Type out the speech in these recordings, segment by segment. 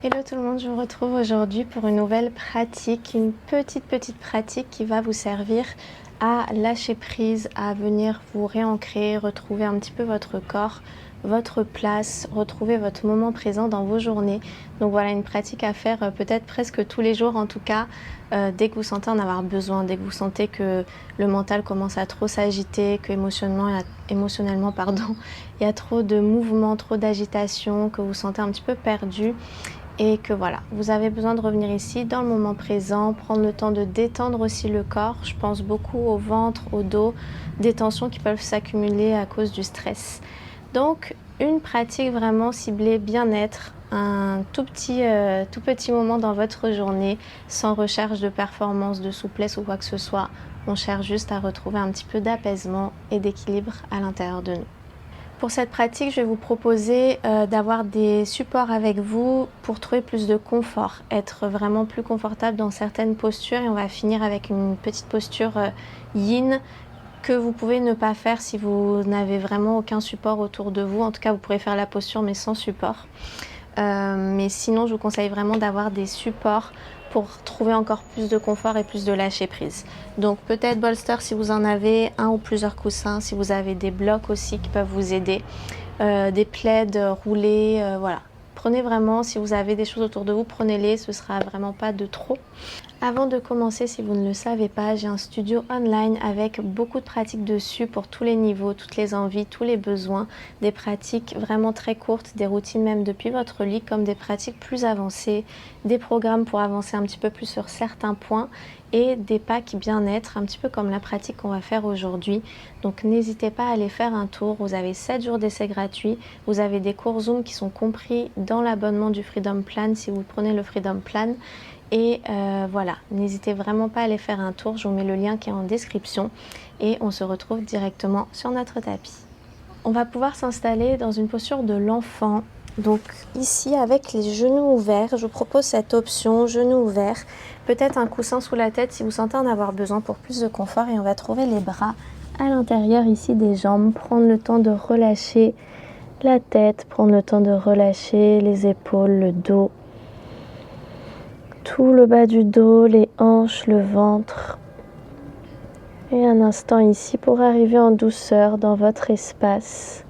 Hello tout le monde, je vous retrouve aujourd'hui pour une nouvelle pratique, une petite pratique qui va vous servir à lâcher prise, à venir vous réancrer, retrouver un petit peu votre corps, votre place, retrouver votre moment présent dans vos journées. Donc voilà, une pratique à faire peut-être presque tous les jours en tout cas, dès que vous sentez en avoir besoin, dès que vous sentez que le mental commence à trop s'agiter, que émotionnellement, il y a trop de mouvements, trop d'agitation, que vous sentez un petit peu perdu. Et que voilà, vous avez besoin de revenir ici dans le moment présent, prendre le temps de détendre aussi le corps. Je pense beaucoup au ventre, au dos, des tensions qui peuvent s'accumuler à cause du stress. Donc une pratique vraiment ciblée bien-être, un tout petit moment dans votre journée, sans recherche de performance, de souplesse ou quoi que ce soit. On cherche juste à retrouver un petit peu d'apaisement et d'équilibre à l'intérieur de nous. Pour cette pratique, je vais vous proposer d'avoir des supports avec vous pour trouver plus de confort, être vraiment plus confortable dans certaines postures, et on va finir avec une petite posture yin que vous pouvez ne pas faire si vous n'avez vraiment aucun support autour de vous. En tout cas, vous pourrez faire la posture mais sans support. Mais sinon, je vous conseille vraiment d'avoir des supports pour trouver encore plus de confort et plus de lâcher prise. Donc peut-être bolster si vous en avez, un ou plusieurs coussins, si vous avez des blocs aussi qui peuvent vous aider, des plaids roulés, voilà. Prenez vraiment, si vous avez des choses autour de vous, prenez-les, ce sera vraiment pas de trop. Avant de commencer, si vous ne le savez pas, j'ai un studio online avec beaucoup de pratiques dessus pour tous les niveaux, toutes les envies, tous les besoins, des pratiques vraiment très courtes, des routines même depuis votre lit, comme des pratiques plus avancées, des programmes pour avancer un petit peu plus sur certains points et des packs bien-être, un petit peu comme la pratique qu'on va faire aujourd'hui. Donc n'hésitez pas à aller faire un tour, vous avez 7 jours d'essai gratuits, vous avez des cours Zoom qui sont compris dans l'abonnement du Freedom Plan si vous prenez le Freedom Plan. Et voilà, n'hésitez vraiment pas à aller faire un tour, je vous mets le lien qui est en description et on se retrouve directement sur notre tapis. On va pouvoir s'installer dans une posture de l'enfant. Donc ici avec les genoux ouverts, je vous propose cette option, genoux ouverts, peut-être un coussin sous la tête si vous sentez en avoir besoin pour plus de confort, et on va trouver les bras à l'intérieur ici des jambes, prendre le temps de relâcher la tête, prendre le temps de relâcher les épaules, le dos, tout le bas du dos, les hanches, le ventre. Et un instant ici pour arriver en douceur dans votre espace,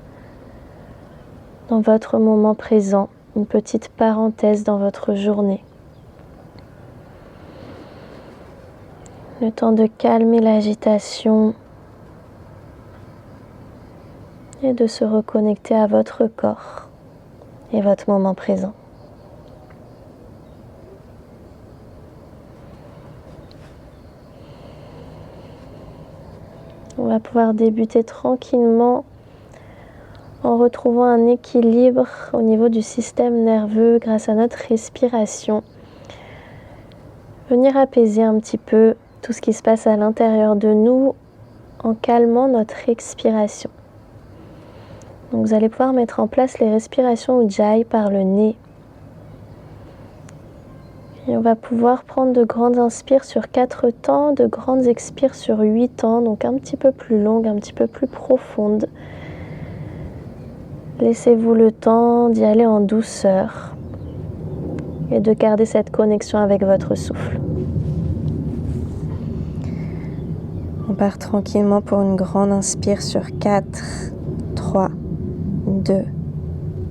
dans votre moment présent, une petite parenthèse dans votre journée. Le temps de calmer l'agitation et de se reconnecter à votre corps et votre moment présent. On va pouvoir débuter tranquillement en retrouvant un équilibre au niveau du système nerveux grâce à notre respiration. Venir apaiser un petit peu tout ce qui se passe à l'intérieur de nous en calmant notre expiration. Donc vous allez pouvoir mettre en place les respirations Ujjayi par le nez. Et on va pouvoir prendre de grandes inspires sur 4 temps, de grandes expires sur 8 temps, donc un petit peu plus longues, un petit peu plus profondes. Laissez-vous le temps d'y aller en douceur et de garder cette connexion avec votre souffle. On part tranquillement pour une grande inspire sur 4, 3, 2,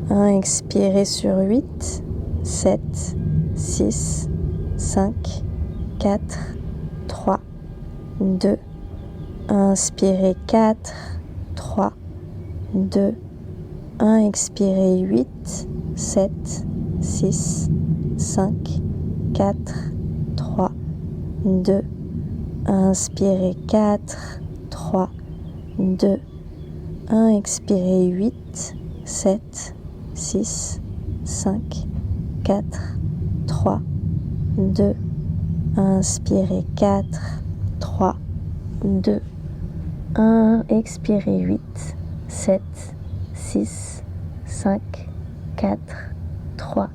1. Expirez sur 8, 7, 6, 5, 4, 3, 2, 1. Inspirez 4, 3, 2, 1. Expirez 8, 7, 6, 5, 4, 3, 2, 1. Inspirez 4, 3, 2, 1. Expirez 8, 7, 6, 5, 4, 3, 2, 1. Inspirez 4, 3, 2, 1. Expirez 8, 7, 6, 5, 4, 3,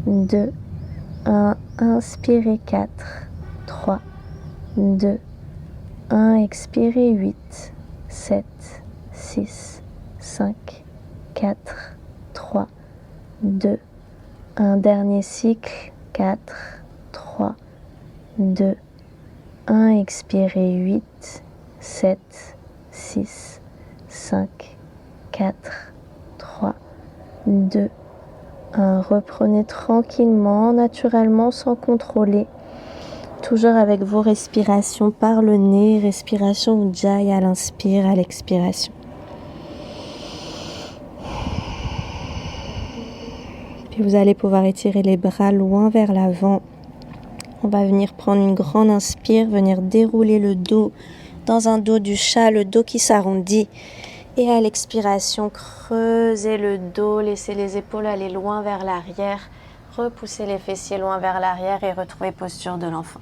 2, 1. Inspirez 4, 3, 2, 1. Expirez 8, 7, 6, 5, 4, 3, 2, Un dernier cycle. 4, 3, 2, 1. Expirez. 8, 7, 6, 5, 4, 3, 2, 1. Reprenez tranquillement, naturellement, sans contrôler. Toujours avec vos respirations par le nez, respiration Ujjayi à l'inspire, à l'expiration. Puis vous allez pouvoir étirer les bras loin vers l'avant. On va venir prendre une grande inspire, venir dérouler le dos dans un dos du chat, le dos qui s'arrondit. Et à l'expiration, creusez le dos, laissez les épaules aller loin vers l'arrière, repoussez les fessiers loin vers l'arrière et retrouvez posture de l'enfant.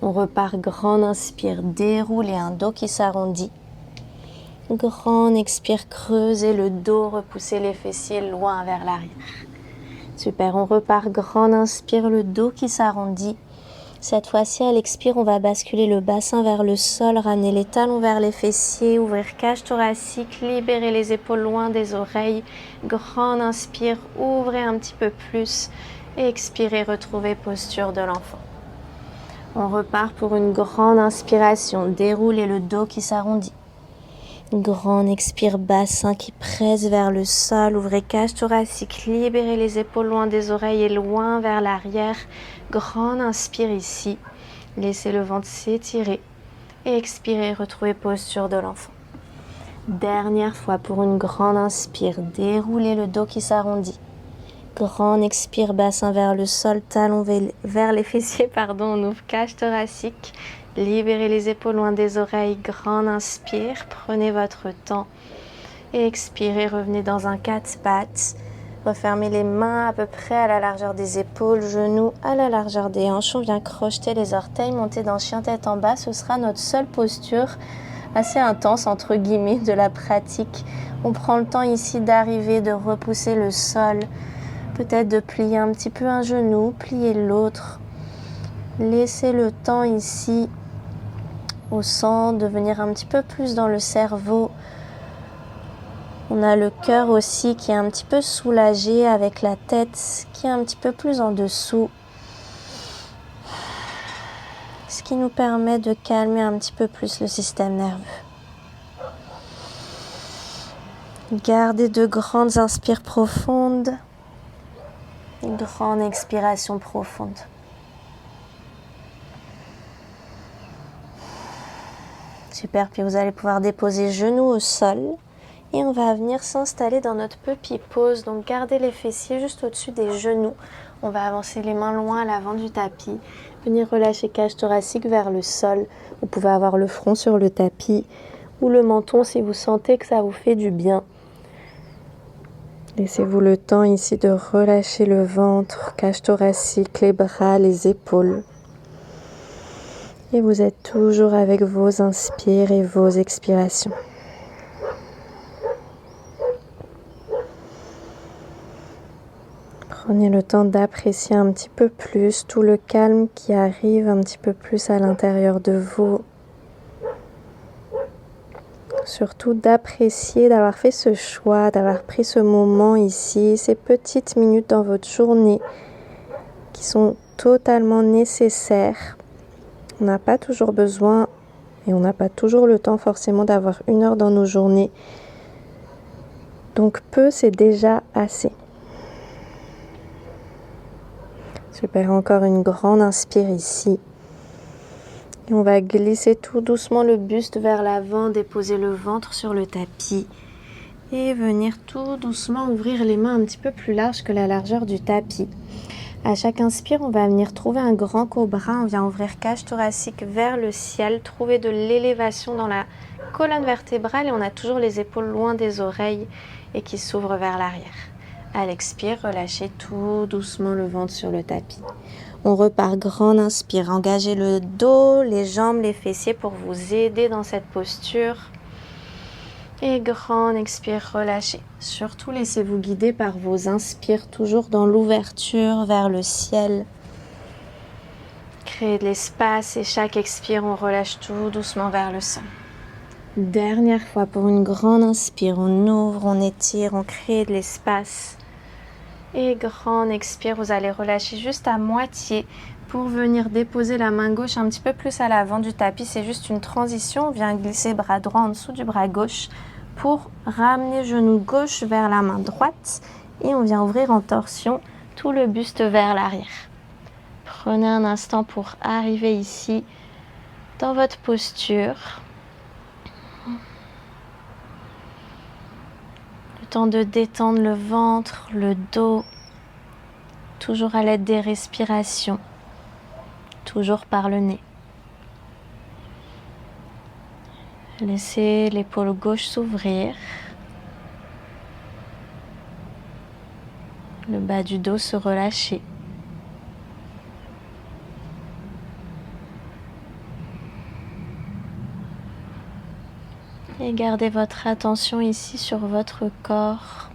On repart, grande inspire, déroulez un dos qui s'arrondit. Grande expire, creusez le dos, repoussez les fessiers loin vers l'arrière. Super, on repart, grande inspire, le dos qui s'arrondit. Cette fois-ci, à l'expire, on va basculer le bassin vers le sol, ramener les talons vers les fessiers, ouvrir cage thoracique, libérer les épaules loin des oreilles. Grande inspire, ouvrez un petit peu plus. Et expirez, retrouvez posture de l'enfant. On repart pour une grande inspiration, déroulez le dos qui s'arrondit. Grande expire, bassin qui presse vers le sol, ouvrez cage thoracique, libérez les épaules loin des oreilles et loin vers l'arrière. Grande inspire ici, laissez le ventre s'étirer et expirez, retrouvez posture de l'enfant. Dernière fois pour une grande inspire, déroulez le dos qui s'arrondit. Grande expire, bassin vers le sol, talons vers les fessiers, on ouvre cage thoracique. Libérez les épaules loin des oreilles, grande inspire, prenez votre temps. Et expirez, revenez dans un 4 pattes. Refermez les mains à peu près à la largeur des épaules, genoux à la largeur des hanches. On vient crocheter les orteils, monter dans chien tête en bas. Ce sera notre seule posture assez intense, entre guillemets, de la pratique. On prend le temps ici d'arriver, de repousser le sol. Peut-être de plier un petit peu un genou, plier l'autre. Laissez le temps ici au centre, de venir un petit peu plus dans le cerveau. On a le cœur aussi qui est un petit peu soulagé avec la tête qui est un petit peu plus en dessous. Ce qui nous permet de calmer un petit peu plus le système nerveux. Gardez de grandes inspires profondes. Une grande expiration profonde. Super, puis vous allez pouvoir déposer genoux au sol. Et on va venir s'installer dans notre puppy pose. Donc gardez les fessiers juste au-dessus des genoux. On va avancer les mains loin à l'avant du tapis. Venir relâcher cage thoracique vers le sol. Vous pouvez avoir le front sur le tapis ou le menton si vous sentez que ça vous fait du bien. Laissez-vous le temps ici de relâcher le ventre, cage thoracique, les bras, les épaules. Et vous êtes toujours avec vos inspires et vos expirations. Prenez le temps d'apprécier un petit peu plus tout le calme qui arrive un petit peu plus à l'intérieur de vous. Surtout d'apprécier d'avoir fait ce choix, d'avoir pris ce moment ici, ces petites minutes dans votre journée qui sont totalement nécessaires. On n'a pas toujours besoin et on n'a pas toujours le temps forcément d'avoir 1 heure dans nos journées. Donc peu, c'est déjà assez. Super, encore une grande inspire ici. Et on va glisser tout doucement le buste vers l'avant, déposer le ventre sur le tapis et venir tout doucement ouvrir les mains un petit peu plus larges que la largeur du tapis. À chaque inspire, on va venir trouver un grand cobra. On vient ouvrir cage thoracique vers le ciel, trouver de l'élévation dans la colonne vertébrale et on a toujours les épaules loin des oreilles et qui s'ouvrent vers l'arrière. À l'expire, relâchez tout doucement le ventre sur le tapis. On repart, grande inspire, engagez le dos, les jambes, les fessiers pour vous aider dans cette posture. Et grande expire, relâchez. Surtout laissez-vous guider par vos inspires, toujours dans l'ouverture vers le ciel. Créez de l'espace et chaque expire, on relâche tout doucement vers le sol. Dernière fois pour une grande inspire, on ouvre, on étire, on crée de l'espace. Et grand expire, vous allez relâcher juste à moitié pour venir déposer la main gauche un petit peu plus à l'avant du tapis. C'est juste une transition. On vient glisser bras droit en dessous du bras gauche pour ramener genou gauche vers la main droite. Et on vient ouvrir en torsion tout le buste vers l'arrière. Prenez un instant pour arriver ici dans votre posture. Le temps de détendre le ventre, le dos, toujours à l'aide des respirations, toujours par le nez. Laissez l'épaule gauche s'ouvrir, le bas du dos se relâcher. Et gardez votre attention ici sur votre corps,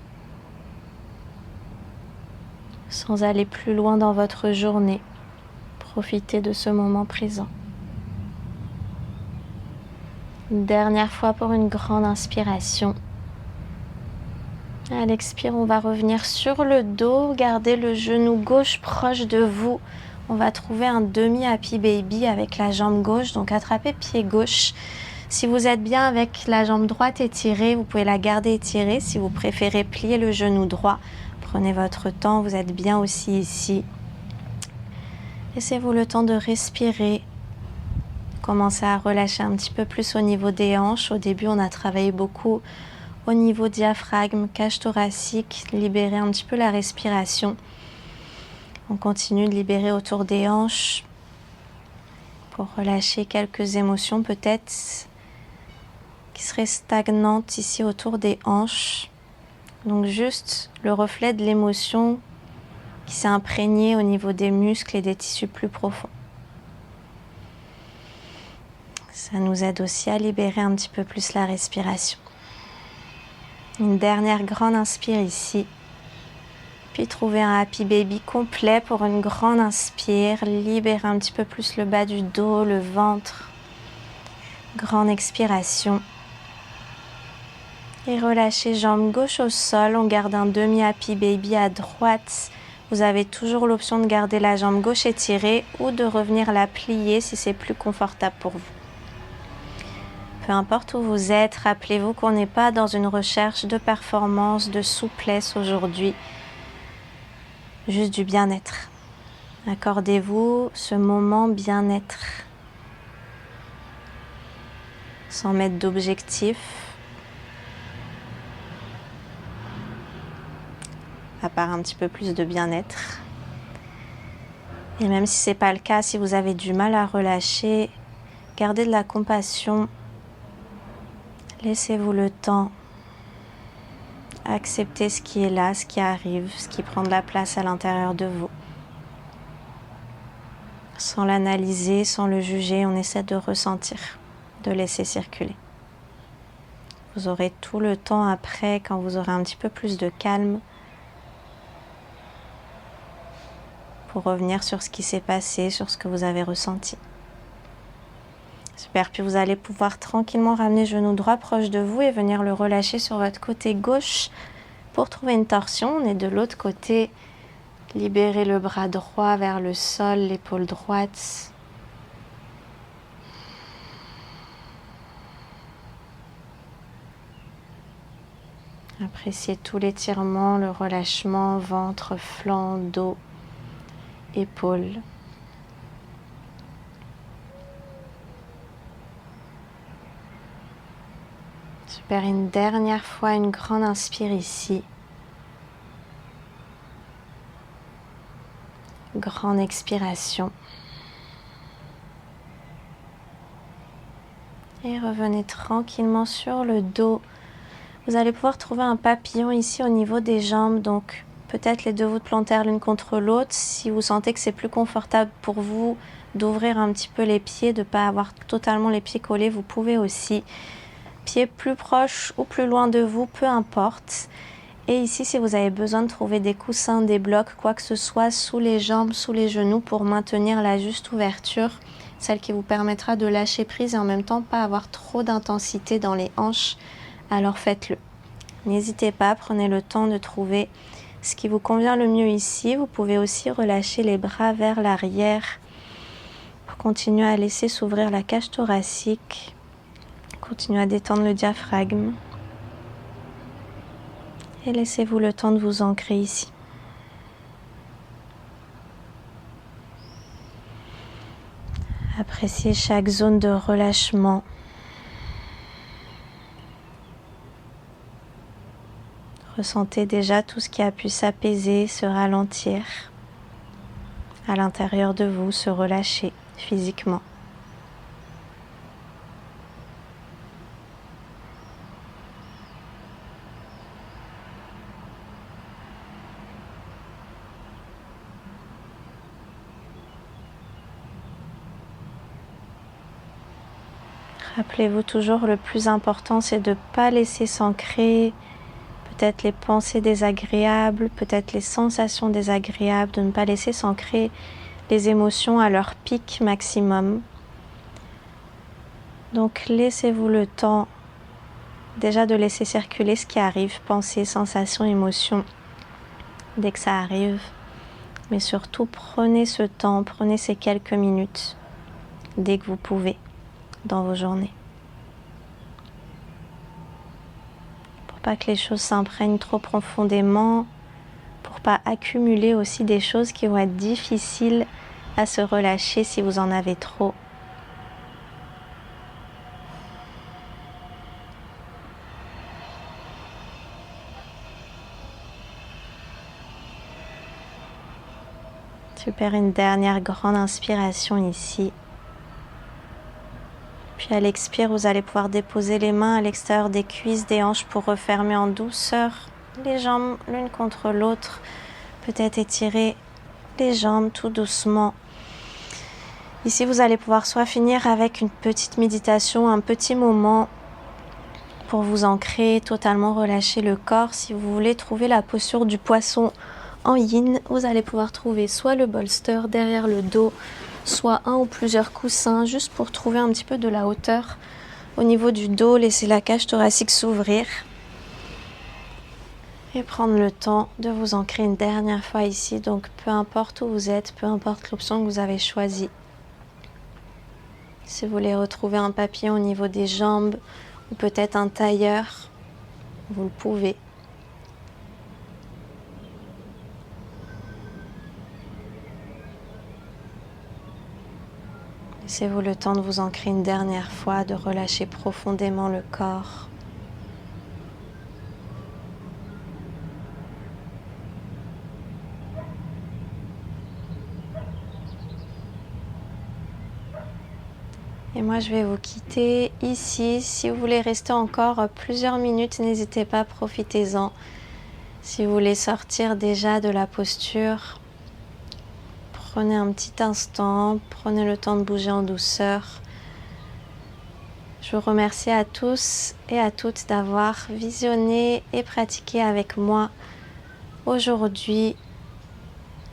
sans aller plus loin dans votre journée. Profitez de ce moment présent. Une dernière fois pour une grande inspiration. À l'expire, on va revenir sur le dos, gardez le genou gauche proche de vous. On va trouver un demi happy baby avec la jambe gauche, donc attrapez pied gauche. Si vous êtes bien avec la jambe droite étirée, vous pouvez la garder étirée. Si vous préférez plier le genou droit, prenez votre temps, vous êtes bien aussi ici. Laissez-vous le temps de respirer. Commencez à relâcher un petit peu plus au niveau des hanches. Au début, on a travaillé beaucoup au niveau diaphragme, cage thoracique, libérer un petit peu la respiration. On continue de libérer autour des hanches pour relâcher quelques émotions peut-être qui seraient stagnantes ici autour des hanches. Donc juste le reflet de l'émotion qui s'est imprégné au niveau des muscles et des tissus plus profonds. Ça nous aide aussi à libérer un petit peu plus la respiration. Une dernière grande inspire ici. Puis trouver un happy baby complet pour une grande inspire. Libérer un petit peu plus le bas du dos, le ventre. Grande expiration. Et relâchez jambe gauche au sol. On garde un demi happy baby à droite. Vous avez toujours l'option de garder la jambe gauche étirée ou de revenir la plier si c'est plus confortable pour vous. Peu importe où vous êtes, rappelez-vous qu'on n'est pas dans une recherche de performance, de souplesse aujourd'hui. Juste du bien-être. Accordez-vous ce moment bien-être. Sans mettre d'objectif. À part un petit peu plus de bien-être. Et même si ce n'est pas le cas, si vous avez du mal à relâcher, gardez de la compassion. Laissez-vous le temps. Acceptez ce qui est là, ce qui arrive, ce qui prend de la place à l'intérieur de vous. Sans l'analyser, sans le juger, on essaie de ressentir, de laisser circuler. Vous aurez tout le temps après, quand vous aurez un petit peu plus de calme, pour revenir sur ce qui s'est passé, sur ce que vous avez ressenti. Super, puis vous allez pouvoir tranquillement ramener genou droit proche de vous et venir le relâcher sur votre côté gauche pour trouver une torsion. On est de l'autre côté. Libérez le bras droit vers le sol, l'épaule droite. Appréciez tout l'étirement, le relâchement, ventre, flanc, dos, épaules. Super, une dernière fois, une grande inspire ici. Grande expiration. Et revenez tranquillement sur le dos. Vous allez pouvoir trouver un papillon ici au niveau des jambes, donc peut-être les deux voûtes plantaires l'une contre l'autre. Si vous sentez que c'est plus confortable pour vous d'ouvrir un petit peu les pieds, de ne pas avoir totalement les pieds collés, vous pouvez aussi. Pieds plus proches ou plus loin de vous, peu importe. Et ici, si vous avez besoin de trouver des coussins, des blocs, quoi que ce soit, sous les jambes, sous les genoux, pour maintenir la juste ouverture, celle qui vous permettra de lâcher prise et en même temps pas avoir trop d'intensité dans les hanches, alors faites-le. N'hésitez pas, prenez le temps de trouver ce qui vous convient le mieux ici. Vous pouvez aussi relâcher les bras vers l'arrière pour continuer à laisser s'ouvrir la cage thoracique. Continuez à détendre le diaphragme. Et laissez-vous le temps de vous ancrer ici. Appréciez chaque zone de relâchement. Ressentez déjà tout ce qui a pu s'apaiser, se ralentir à l'intérieur de vous, se relâcher physiquement. Rappelez-vous toujours, le plus important, c'est de ne pas laisser s'ancrer peut-être les pensées désagréables, peut-être les sensations désagréables, de ne pas laisser s'ancrer les émotions à leur pic maximum. Donc laissez-vous le temps déjà de laisser circuler ce qui arrive, pensées, sensations, émotions, dès que ça arrive. Mais surtout, prenez ce temps, prenez ces quelques minutes, dès que vous pouvez, dans vos journées. Pour pas que les choses s'imprègnent trop profondément, pour pas accumuler aussi des choses qui vont être difficiles à se relâcher si vous en avez trop. Super, une dernière grande inspiration ici. Puis à l'expire, vous allez pouvoir déposer les mains à l'extérieur des cuisses, des hanches pour refermer en douceur les jambes l'une contre l'autre. Peut-être étirer les jambes tout doucement. Ici, vous allez pouvoir soit finir avec une petite méditation, un petit moment pour vous ancrer, totalement relâcher le corps. Si vous voulez trouver la posture du poisson en yin, vous allez pouvoir trouver soit le bolster derrière le dos, soit un ou plusieurs coussins, juste pour trouver un petit peu de la hauteur au niveau du dos, laisser la cage thoracique s'ouvrir et prendre le temps de vous ancrer une dernière fois ici. Donc peu importe où vous êtes, peu importe l'option que vous avez choisie. Si vous voulez retrouver un papillon au niveau des jambes ou peut-être un tailleur, vous le pouvez. Laissez-vous le temps de vous ancrer une dernière fois, de relâcher profondément le corps. Et moi, je vais vous quitter ici. Si vous voulez rester encore plusieurs minutes, n'hésitez pas, profitez-en. Si vous voulez sortir déjà de la posture, prenez un petit instant, prenez le temps de bouger en douceur. Je vous remercie à tous et à toutes d'avoir visionné et pratiqué avec moi aujourd'hui.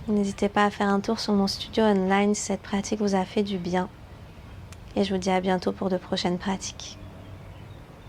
N'hésitez pas à faire un tour sur mon studio online si cette pratique vous a fait du bien. Et je vous dis à bientôt pour de prochaines pratiques.